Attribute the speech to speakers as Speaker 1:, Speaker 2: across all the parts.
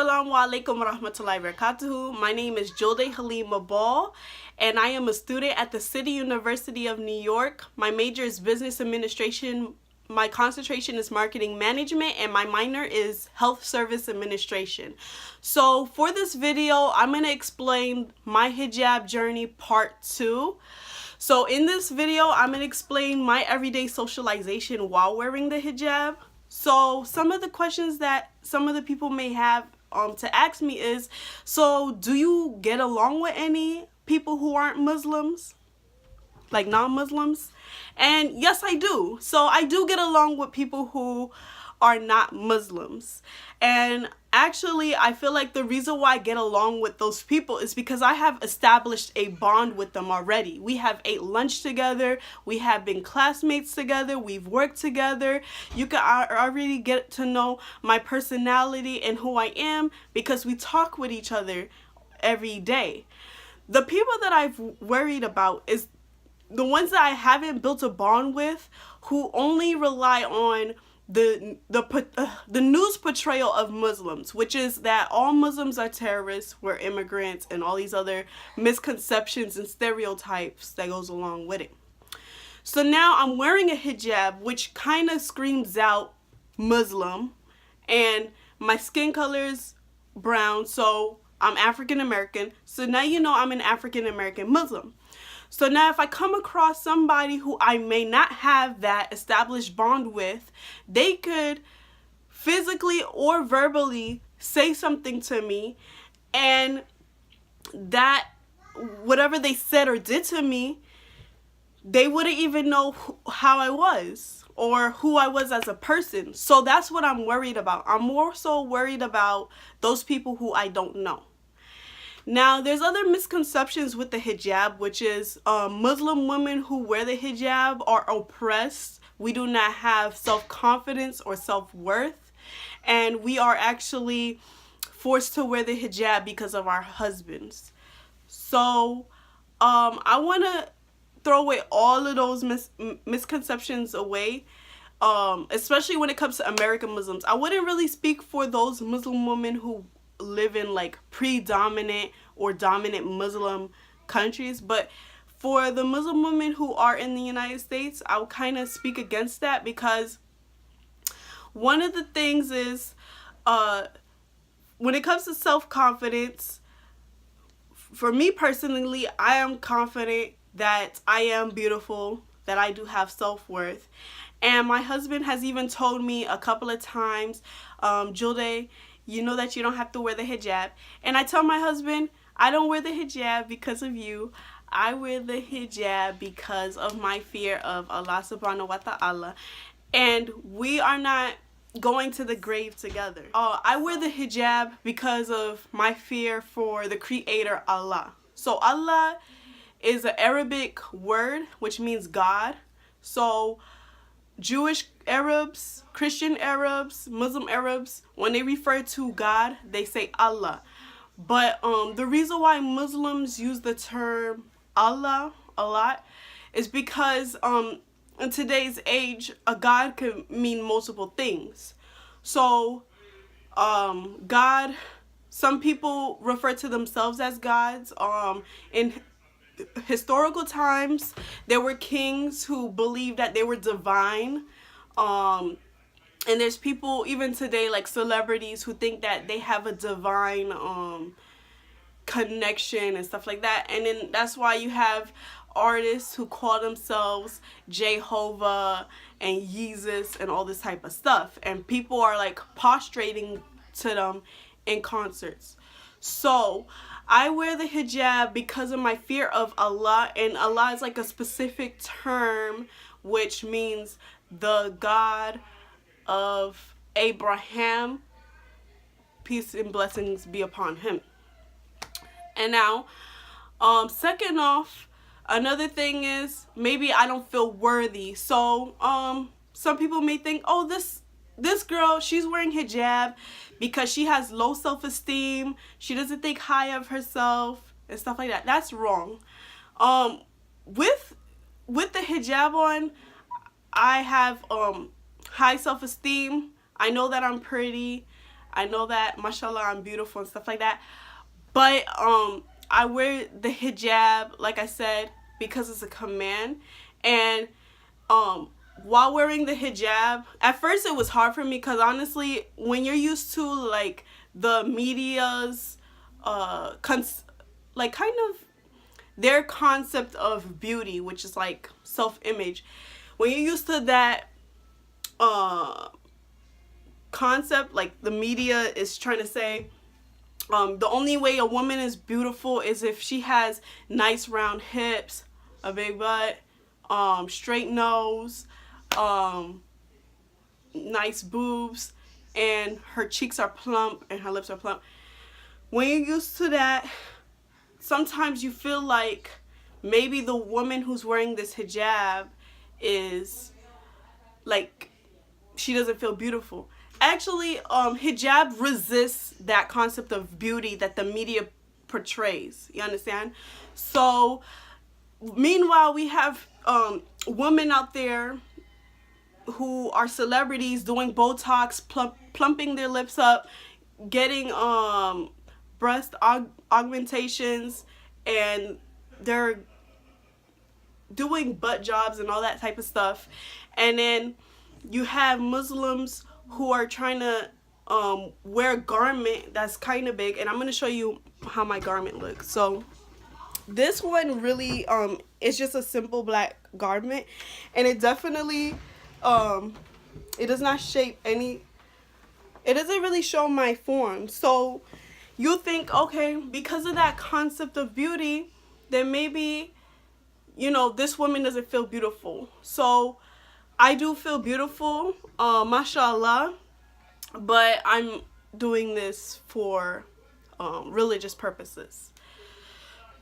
Speaker 1: Assalamu alaikum warahmatullahi wabarakatuh. My name is Jode Halima Ball, and I am a student at the City University of New York. My major is business administration, my concentration is marketing management, and my minor is health service administration. So for this video, I'm going to explain my hijab journey part 2. So in this video, I'm going to explain my everyday socialization while wearing the hijab. So some of the questions that some of the people may have to ask me is, so do you get along with any people who aren't Muslims? Like non-Muslims? And yes, I do. So I do get along with people who are not Muslims. And actually, I feel like the reason why I get along with those people is because I have established a bond with them already. We have ate lunch together. We have been classmates together. We've worked together. You can already get to know my personality and who I am because we talk with each other every day. The people that I've worried about is the ones that I haven't built a bond with, who only rely on the news portrayal of Muslims, which is that all Muslims are terrorists, we're immigrants, and all these other misconceptions and stereotypes that goes along with it. So now I'm wearing a hijab, which kind of screams out Muslim, and my skin color is brown, so I'm African American. So now you know I'm an African American Muslim. So now if I come across somebody who I may not have that established bond with, they could physically or verbally say something to me, and that whatever they said or did to me, they wouldn't even know how I was or who I was as a person. So that's what I'm worried about. I'm more so worried about those people who I don't know. Now, there's other misconceptions with the hijab, which is Muslim women who wear the hijab are oppressed. We do not have self-confidence or self-worth, and we are actually forced to wear the hijab because of our husbands. So I want to throw away all of those misconceptions away, especially when it comes to American Muslims. I wouldn't really speak for those Muslim women who live in like predominant or dominant Muslim countries, but for the Muslim women who are in the United States, I'll kind of speak against that, because one of the things is when it comes to self-confidence, for me personally, I am confident that I am beautiful, that I do have self-worth. And my husband has even told me a couple of times, Jode, you know that you don't have to wear the hijab. And I tell my husband, I don't wear the hijab because of you. I wear the hijab because of my fear of Allah subhanahu wa ta'ala. And we are not going to the grave together. I wear the hijab because of my fear for the creator Allah. So Allah is an Arabic word which means God. So Jewish Arabs, Christian Arabs, Muslim Arabs, when they refer to God, they say Allah. But the reason why Muslims use the term Allah a lot is because in today's age, a God can mean multiple things. So God, some people refer to themselves as gods. In historical times, there were kings who believed that they were divine, and there's people even today, like celebrities, who think that they have a divine connection and stuff like that. And then that's why you have artists who call themselves Jehovah and Jesus and all this type of stuff, and people are like prostrating to them in concerts. So I wear the hijab because of my fear of Allah, and Allah is like a specific term which means the God of Abraham, peace and blessings be upon him. And now, second off, another thing is maybe I don't feel worthy. So some people may think, oh, this girl, she's wearing hijab because she has low self-esteem, she doesn't think high of herself and stuff like that. That's wrong. With the hijab on, I have high self-esteem. I know that I'm pretty. I know that, mashallah, I'm beautiful and stuff like that. But I wear the hijab, like I said, because it's a command. And while wearing the hijab, at first it was hard for me because honestly, when you're used to like the media's like kind of their concept of beauty, which is like self-image, when you're used to that concept, like the media is trying to say the only way a woman is beautiful is if she has nice round hips, a big butt, straight nose, nice boobs, and her cheeks are plump and her lips are plump. When you're used to that, sometimes you feel like maybe the woman who's wearing this hijab is like, she doesn't feel beautiful. Actually, hijab resists that concept of beauty that the media portrays. You understand? So, meanwhile, we have women out there who are celebrities doing Botox, plumping their lips up, getting breast augmentations, and they're doing butt jobs and all that type of stuff. And then you have Muslims who are trying to wear a garment that's kind of big, and I'm going to show you how my garment looks. So this one really is just a simple black garment, and it definitely it does not shape any, it doesn't really show my form. So you think, okay, because of that concept of beauty, then maybe, you know, this woman doesn't feel beautiful. So I do feel beautiful, mashallah, but I'm doing this for religious purposes.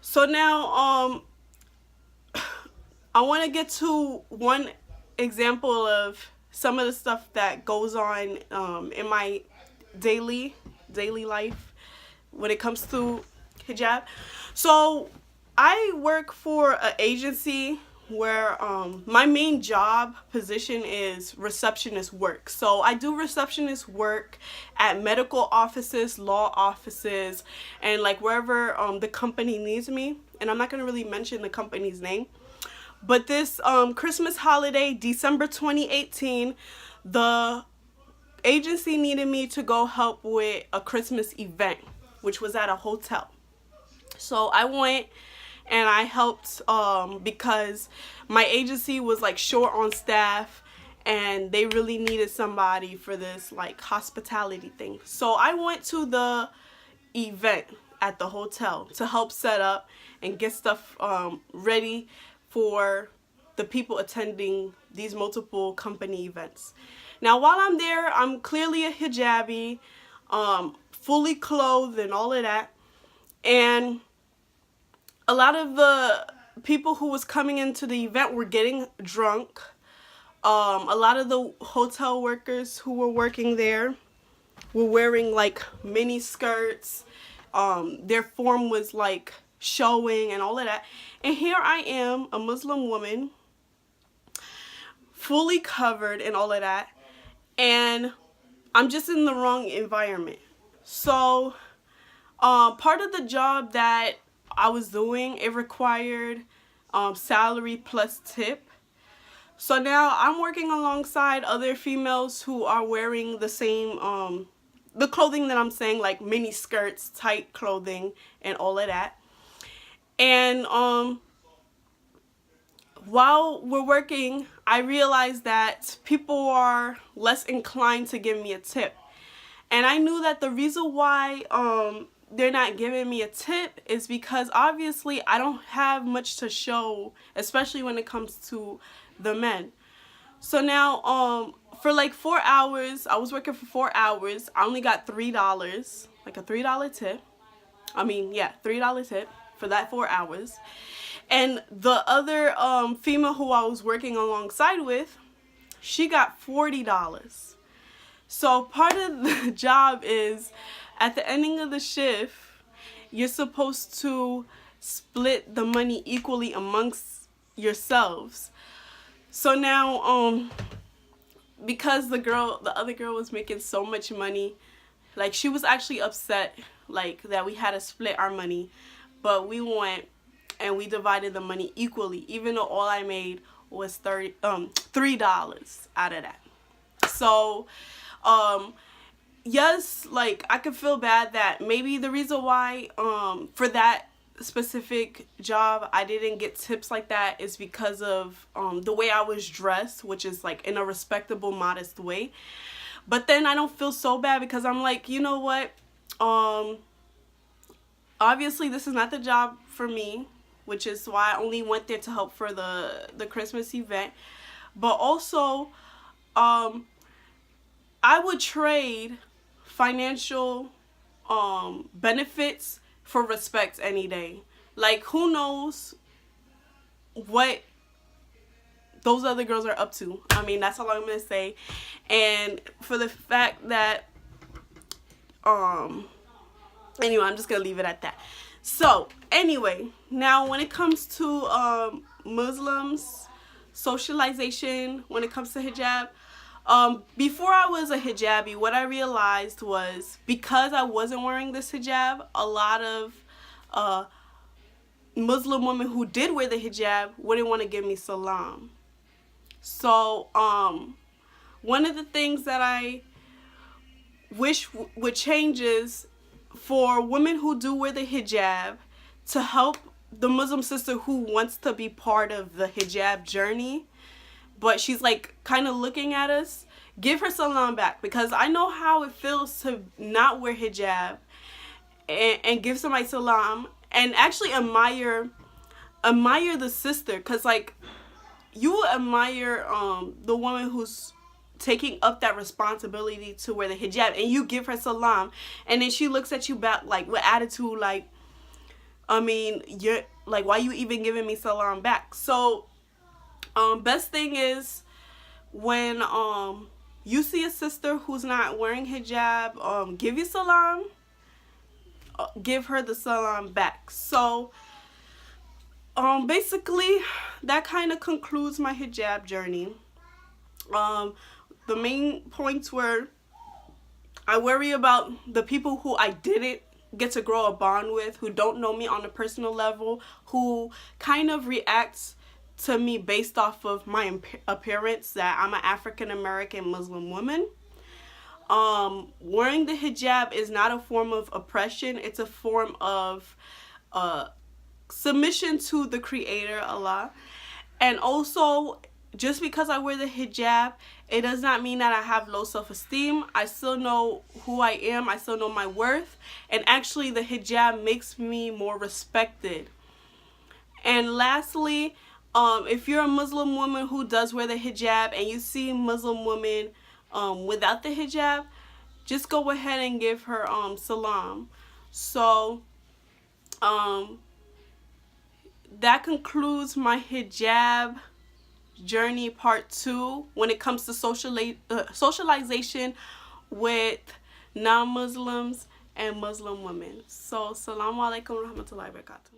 Speaker 1: So now I want to get to one example of some of the stuff that goes on in my daily life when it comes to hijab. So I work for an agency where my main job position is receptionist work. So I do receptionist work at medical offices, law offices, and like wherever the company needs me. And I'm not going to really mention the company's name. But this Christmas holiday, December 2018, the agency needed me to go help with a Christmas event, which was at a hotel. So I went and I helped because my agency was like short on staff and they really needed somebody for this like hospitality thing. So I went to the event at the hotel to help set up and get stuff ready for the people attending these multiple company events. Now while I'm there, I'm clearly a hijabi, fully clothed and all of that. And a lot of the people who was coming into the event were getting drunk. A lot of the hotel workers who were working there were wearing like mini skirts. Their form was like showing and all of that. And here I am, a Muslim woman, fully covered and all of that. And I'm just in the wrong environment. So part of the job that I was doing, it required salary plus tip. So now I'm working alongside other females who are wearing the same the clothing that I'm saying, like mini skirts, tight clothing and all of that. And while we're working, I realized that people are less inclined to give me a tip. And I knew that the reason why they're not giving me a tip is because obviously I don't have much to show, especially when it comes to the men. So now for like 4 hours, I was working for 4 hours. I only got $3, like a $3 tip. I mean, yeah, $3 tip for that 4 hours. And the other female who I was working alongside with, she got $40. So part of the job is at the ending of the shift, you're supposed to split the money equally amongst yourselves. So now because the other girl was making so much money, Like, she was actually upset, like, that we had to split our money, but we went and we divided the money equally, even though all I made was $3 out of that. So yes, like, I could feel bad that maybe the reason why for that specific job I didn't get tips like that is because of the way I was dressed, which is like in a respectable, modest way. But then I don't feel so bad because I'm like, you know what, obviously this is not the job for me, which is why I only went there to help for the Christmas event. But also I would trade financial benefits for respect any day. Like, who knows what those other girls are up to. I mean, that's all I'm gonna say. And for the fact that anyway, I'm just gonna leave it at that. So anyway, now when it comes to Muslims, socialization, when it comes to hijab, before I was a hijabi, what I realized was, because I wasn't wearing this hijab, a lot of Muslim women who did wear the hijab wouldn't want to give me salam. So one of the things that I wish would change is for women who do wear the hijab to help the Muslim sister who wants to be part of the hijab journey, but she's like kind of looking at us, give her salam back, because I know how it feels to not wear hijab and give somebody salam and actually admire the sister, because like, you admire the woman who's taking up that responsibility to wear the hijab, and you give her salam, and then she looks at you back like with attitude, like, I mean, you're like, why you even giving me salam back? So best thing is when you see a sister who's not wearing hijab, give you salam, give her the salam back. So basically that kind of concludes my hijab journey. The main points were, I worry about the people who I didn't get to grow a bond with, who don't know me on a personal level, who kind of reacts to me based off of my appearance, that I'm an African American Muslim woman. Wearing the hijab is not a form of oppression, it's a form of submission to the Creator, Allah. And also, just because I wear the hijab, it does not mean that I have low self-esteem. I still know who I am, I still know my worth, and actually the hijab makes me more respected. And lastly, if you're a Muslim woman who does wear the hijab and you see Muslim women without the hijab, just go ahead and give her salam. So that concludes my hijab journey part 2 when it comes to socialization with non-Muslims and Muslim women. So, Assalamu alaikum wa rahmatullahi wa barakatuh.